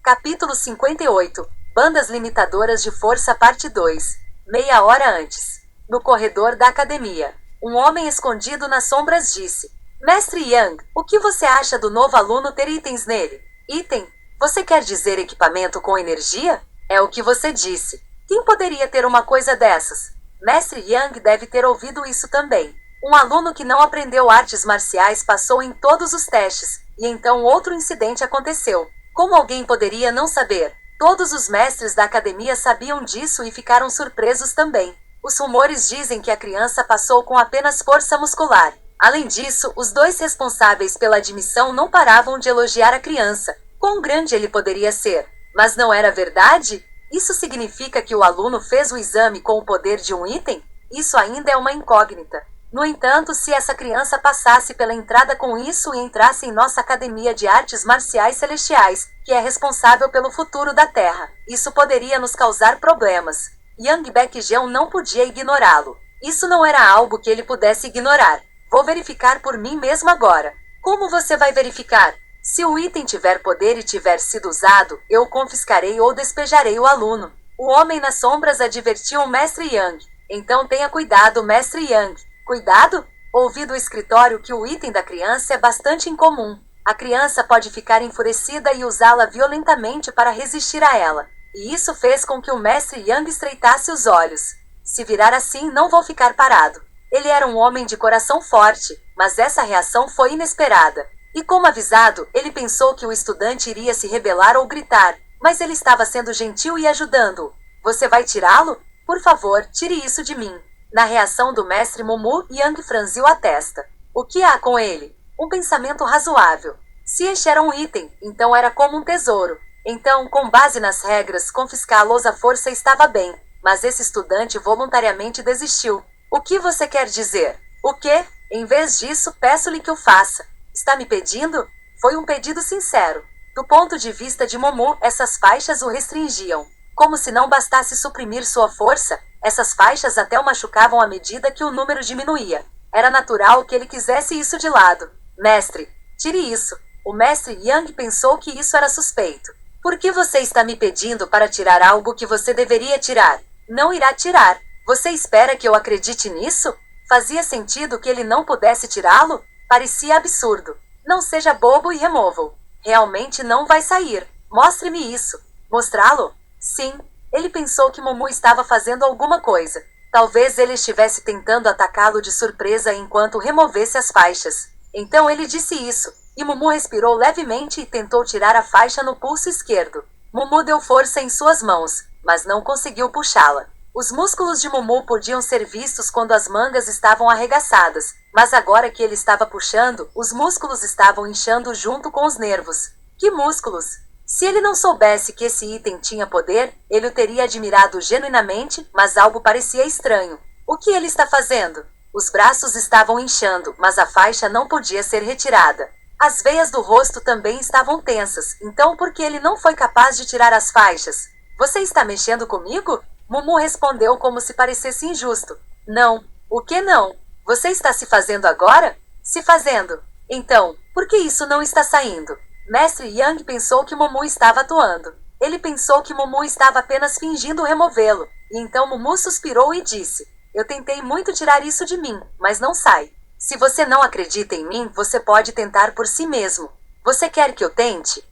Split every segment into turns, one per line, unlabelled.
Capítulo 58. Bandas limitadoras de força parte 2. Meia hora antes. No corredor da academia. Um homem escondido nas sombras disse: Mestre Yang, o que você acha do novo aluno ter itens nele? Item? Você quer dizer equipamento com energia? É o que você disse. Quem poderia ter uma coisa dessas? Mestre Yang deve ter ouvido isso também. Um aluno que não aprendeu artes marciais passou em todos os testes, e então outro incidente aconteceu. Como alguém poderia não saber? Todos os mestres da academia sabiam disso e ficaram surpresos também. Os rumores dizem que a criança passou com apenas força muscular. Além disso, os dois responsáveis pela admissão não paravam de elogiar a criança. Quão grande ele poderia ser? Mas não era verdade? Isso significa que o aluno fez o exame com o poder de um item? Isso ainda é uma incógnita. No entanto, se essa criança passasse pela entrada com isso e entrasse em nossa Academia de Artes Marciais Celestiais, que é responsável pelo futuro da Terra, isso poderia nos causar problemas. Yang Baekjeon não podia ignorá-lo. Isso não era algo que ele pudesse ignorar. Vou verificar por mim mesmo agora. Como você vai verificar? Se o item tiver poder e tiver sido usado, eu o confiscarei ou despejarei o aluno. O homem nas sombras advertiu o Mestre Yang. Então tenha cuidado, Mestre Yang. Cuidado? Ouvi do escritório que o item da criança é bastante incomum. A criança pode ficar enfurecida e usá-la violentamente para resistir a ela. E isso fez com que o Mestre Yang estreitasse os olhos. Se virar assim, não vou ficar parado. Ele era um homem de coração forte, mas essa reação foi inesperada. E como avisado, ele pensou que o estudante iria se rebelar ou gritar, mas ele estava sendo gentil e ajudando-o. Você vai tirá-lo? Por favor, tire isso de mim. Na reação do mestre Mumu, Yang franziu a testa. O que há com ele? Um pensamento razoável. Se este era um item, então era como um tesouro. Então, com base nas regras, confiscá-los à força estava bem. Mas esse estudante voluntariamente desistiu. O que você quer dizer? O quê? Em vez disso, peço-lhe que o faça. Está me pedindo? Foi um pedido sincero. Do ponto de vista de Mumu, essas faixas o restringiam. Como se não bastasse suprimir sua força, essas faixas até o machucavam à medida que o número diminuía. Era natural que ele quisesse isso de lado. Mestre, tire isso. O mestre Yang pensou que isso era suspeito. Por que você está me pedindo para tirar algo que você deveria tirar? Não irá tirar. Você espera que eu acredite nisso? Fazia sentido que ele não pudesse tirá-lo? Parecia absurdo. Não seja bobo e remova-o. Realmente não vai sair. Mostre-me isso. Mostrá-lo? Sim. Ele pensou que Mumu estava fazendo alguma coisa. Talvez ele estivesse tentando atacá-lo de surpresa enquanto removesse as faixas. Então ele disse isso, e Mumu respirou levemente e tentou tirar a faixa no pulso esquerdo. Mumu deu força em suas mãos, mas não conseguiu puxá-la. Os músculos de Mumu podiam ser vistos quando as mangas estavam arregaçadas, mas agora que ele estava puxando, os músculos estavam inchando junto com os nervos. Que músculos? Se ele não soubesse que esse item tinha poder, ele o teria admirado genuinamente, mas algo parecia estranho. O que ele está fazendo? Os braços estavam inchando, mas a faixa não podia ser retirada. As veias do rosto também estavam tensas, então por que ele não foi capaz de tirar as faixas? Você está mexendo comigo? Mumu respondeu como se parecesse injusto. Não. O que não? Você está se fazendo agora? Se fazendo. Então, por que isso não está saindo? Mestre Yang pensou que Mumu estava atuando. Ele pensou que Mumu estava apenas fingindo removê-lo, e então Mumu suspirou e disse: Eu tentei muito tirar isso de mim, mas não sai. Se você não acredita em mim, você pode tentar por si mesmo. Você quer que eu tente?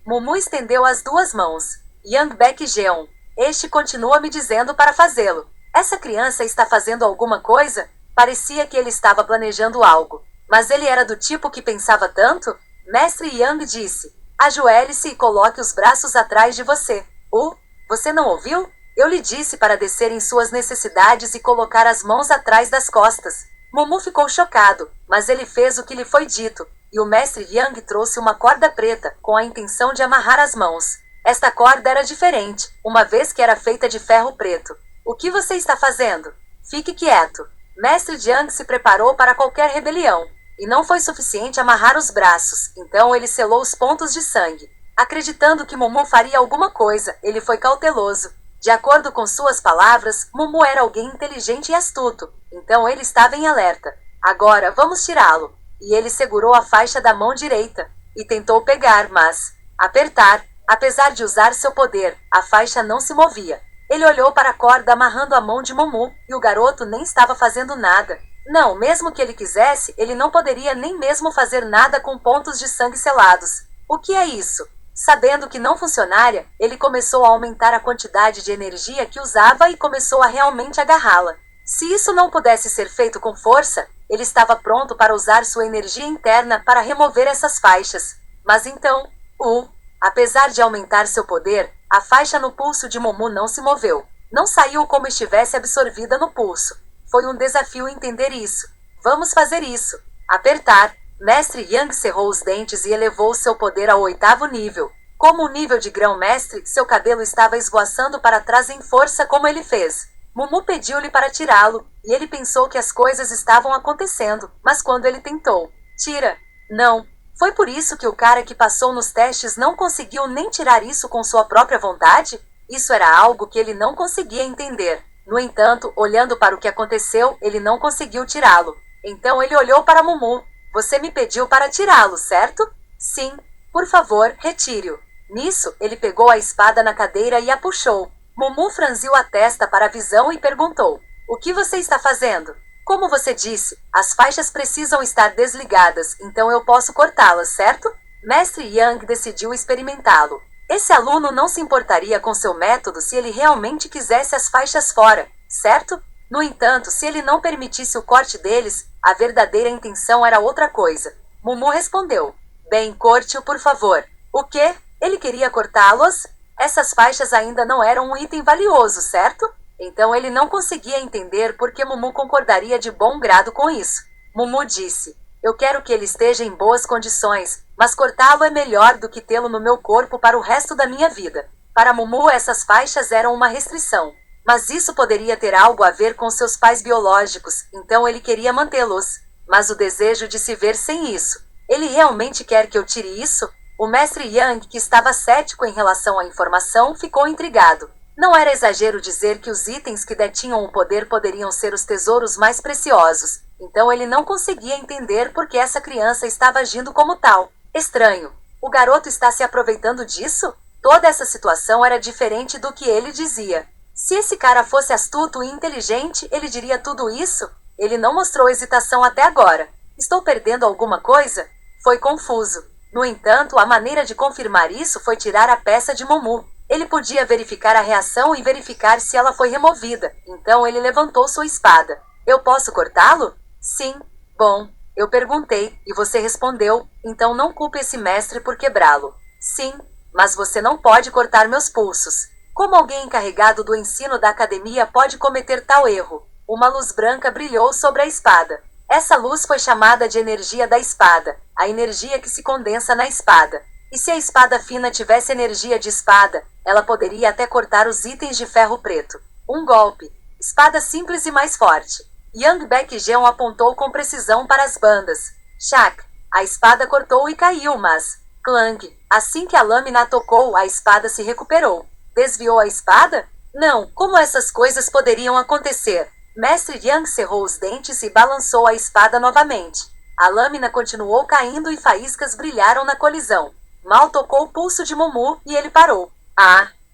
Mumu estendeu as duas mãos. Yang Baekjeon. Este continua me dizendo para fazê-lo. Essa criança está fazendo alguma coisa? Parecia que ele estava planejando algo. Mas ele era do tipo que pensava tanto? Mestre Yang disse: Ajoelhe-se e coloque os braços atrás de você. Você não ouviu? Eu lhe disse para descer em suas necessidades e colocar as mãos atrás das costas. Mumu ficou chocado, mas ele fez o que lhe foi dito, e o mestre Yang trouxe uma corda preta, com a intenção de amarrar as mãos. Esta corda era diferente, uma vez que era feita de ferro preto. O que você está fazendo? Fique quieto. Mestre Yang se preparou para qualquer rebelião. E não foi suficiente amarrar os braços, então ele selou os pontos de sangue. Acreditando que Mumu faria alguma coisa, ele foi cauteloso. De acordo com suas palavras, Mumu era alguém inteligente e astuto, então ele estava em alerta. Agora, vamos tirá-lo. E ele segurou a faixa da mão direita, e tentou pegar, mas... Apesar de usar seu poder, a faixa não se movia. Ele olhou para a corda amarrando a mão de Mumu, e o garoto nem estava fazendo nada. Não, mesmo que ele quisesse, ele não poderia nem mesmo fazer nada com pontos de sangue selados. O que é isso? Sabendo que não funcionaria, ele começou a aumentar a quantidade de energia que usava e começou a realmente agarrá-la. Se isso não pudesse ser feito com força, ele estava pronto para usar sua energia interna para remover essas faixas. Mas então, apesar de aumentar seu poder, a faixa no pulso de Mumu não se moveu. Não saiu como estivesse absorvida no pulso. Foi um desafio entender isso. Vamos fazer isso. Apertar. Mestre Yang cerrou os dentes e elevou seu poder ao 8º nível. Como o nível de grão-mestre, seu cabelo estava esvoaçando para trás em força como ele fez. Mumu pediu-lhe para tirá-lo, e ele pensou que as coisas estavam acontecendo, mas quando ele tentou, tira. Não. Foi por isso que o cara que passou nos testes não conseguiu nem tirar isso com sua própria vontade? Isso era algo que ele não conseguia entender. No entanto, olhando para o que aconteceu, ele não conseguiu tirá-lo. Então ele olhou para Mumu. Você me pediu para tirá-lo, certo? Sim. Por favor, retire-o. Nisso, ele pegou a espada na cadeira e a puxou. Mumu franziu a testa para a visão e perguntou: o que você está fazendo? Como você disse, as faixas precisam estar desligadas, então eu posso cortá-las, certo? Mestre Yang decidiu experimentá-lo. Esse aluno não se importaria com seu método se ele realmente quisesse as faixas fora, certo? No entanto, se ele não permitisse o corte deles, a verdadeira intenção era outra coisa. Mumu respondeu: bem, corte-o por favor. O quê? Ele queria cortá-los? Essas faixas ainda não eram um item valioso, certo? Então ele não conseguia entender por que Mumu concordaria de bom grado com isso. Mumu disse: eu quero que ele esteja em boas condições, mas cortá-lo é melhor do que tê-lo no meu corpo para o resto da minha vida. Para Mumu essas faixas eram uma restrição. Mas isso poderia ter algo a ver com seus pais biológicos, então ele queria mantê-los. Mas o desejo de se ver sem isso. Ele realmente quer que eu tire isso? O mestre Yang, que estava cético em relação à informação, ficou intrigado. Não era exagero dizer que os itens que detinham o poder poderiam ser os tesouros mais preciosos. Então ele não conseguia entender por que essa criança estava agindo como tal. Estranho. O garoto está se aproveitando disso? Toda essa situação era diferente do que ele dizia. Se esse cara fosse astuto e inteligente, ele diria tudo isso? Ele não mostrou hesitação até agora. Estou perdendo alguma coisa? Foi confuso. No entanto, a maneira de confirmar isso foi tirar a peça de Mumu. Ele podia verificar a reação e verificar se ela foi removida. Então ele levantou sua espada. Eu posso cortá-lo? Sim. Bom, eu perguntei, e você respondeu, então não culpe esse mestre por quebrá-lo. Sim, mas você não pode cortar meus pulsos. Como alguém encarregado do ensino da academia pode cometer tal erro? Uma luz branca brilhou sobre a espada. Essa luz foi chamada de energia da espada, a energia que se condensa na espada. E se a espada fina tivesse energia de espada, ela poderia até cortar os itens de ferro preto. Um golpe. Espada simples e mais forte. Yang Baekjeon apontou com precisão para as bandas. Shak. A espada cortou e caiu, mas... Clang. Assim que a lâmina tocou, a espada se recuperou. Desviou a espada? Não, como essas coisas poderiam acontecer? Mestre Yang cerrou os dentes e balançou a espada novamente. A lâmina continuou caindo e faíscas brilharam na colisão. Mal tocou o pulso de Mumu e ele parou.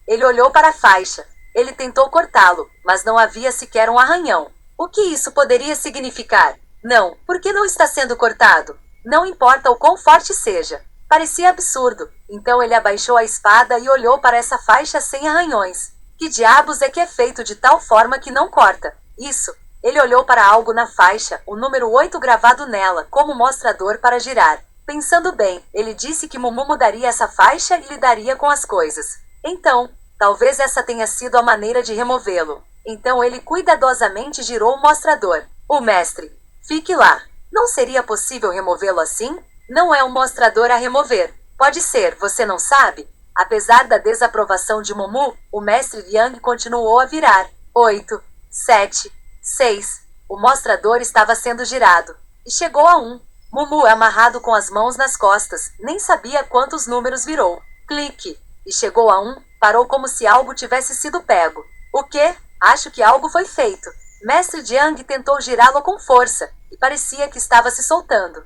Ele olhou para a faixa. Ele tentou cortá-lo, mas não havia sequer um arranhão. O que isso poderia significar? Não, por que não está sendo cortado? Não importa o quão forte seja. Parecia absurdo. Então ele abaixou a espada e olhou para essa faixa sem arranhões. Que diabos é que é feito de tal forma que não corta? Isso. Ele olhou para algo na faixa, o número 8 gravado nela, como mostrador para girar. Pensando bem, ele disse que Mumu mudaria essa faixa e lidaria com as coisas. Então, talvez essa tenha sido a maneira de removê-lo. Então ele cuidadosamente girou o mostrador. O mestre. Fique lá. Não seria possível removê-lo assim? Não é um mostrador a remover. Pode ser, você não sabe? Apesar da desaprovação de Mumu, o mestre Yang continuou a virar. 8, 7, 6. O mostrador estava sendo girado. E chegou a 1. Mumu, amarrado com as mãos nas costas, nem sabia quantos números virou. Clique. E chegou a 1, parou como se algo tivesse sido pego. O quê? Acho que algo foi feito. Mestre Yang tentou girá-lo com força, e parecia que estava se soltando.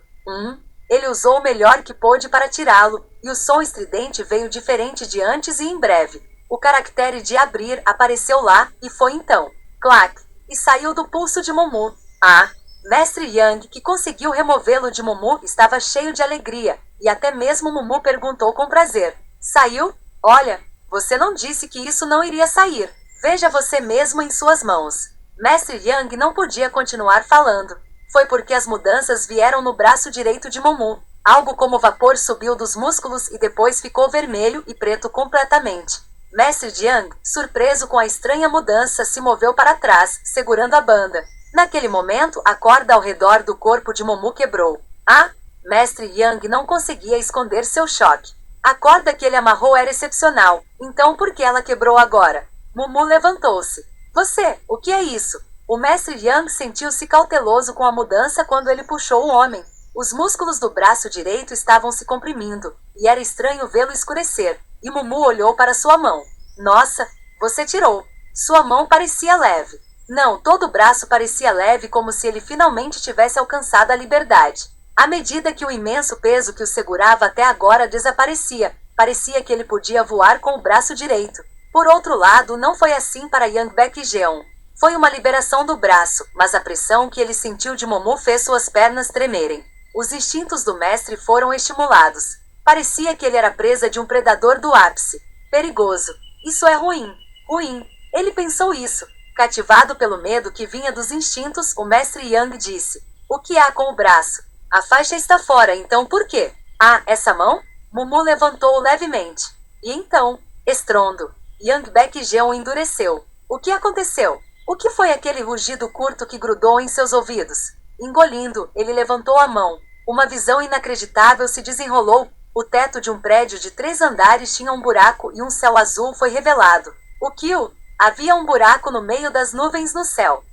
Ele usou o melhor que pôde para tirá-lo, e o som estridente veio diferente de antes e em breve. O caractere de abrir apareceu lá, e foi então. Clac! E saiu do pulso de Mumu. Ah! Mestre Yang, que conseguiu removê-lo de Mumu, estava cheio de alegria, e até mesmo Mumu perguntou com prazer. Saiu? Olha, você não disse que isso não iria sair. Veja você mesmo em suas mãos. Mestre Yang não podia continuar falando. Foi porque as mudanças vieram no braço direito de Mumu. Algo como vapor subiu dos músculos e depois ficou vermelho e preto completamente. Mestre Yang, surpreso com a estranha mudança, se moveu para trás, segurando a banda. Naquele momento, a corda ao redor do corpo de Mumu quebrou. Ah! Mestre Yang não conseguia esconder seu choque. A corda que ele amarrou era excepcional, então por que ela quebrou agora? Mumu levantou-se. Você, o que é isso? O mestre Yang sentiu-se cauteloso com a mudança quando ele puxou o homem. Os músculos do braço direito estavam se comprimindo, e era estranho vê-lo escurecer, e Mumu olhou para sua mão. Nossa, você tirou. Sua mão parecia leve. Não, todo o braço parecia leve, como se ele finalmente tivesse alcançado a liberdade. À medida que o imenso peso que o segurava até agora desaparecia, parecia que ele podia voar com o braço direito. Por outro lado, não foi assim para Yang Baekjeon. Foi uma liberação do braço, mas a pressão que ele sentiu de Mumu fez suas pernas tremerem. Os instintos do mestre foram estimulados. Parecia que ele era presa de um predador do ápice. Perigoso. Isso é ruim. Ruim. Ele pensou isso. Cativado pelo medo que vinha dos instintos, o mestre Yang disse. O que há com o braço? A faixa está fora, então por quê? Ah, essa mão? Mumu levantou levemente. E então? Estrondo. Yang Baekjeon endureceu. O que aconteceu? O que foi aquele rugido curto que grudou em seus ouvidos? Engolindo, ele levantou a mão. Uma visão inacreditável se desenrolou. O teto de um prédio de 3 andares tinha um buraco e um céu azul foi revelado. O que? Havia um buraco no meio das nuvens no céu.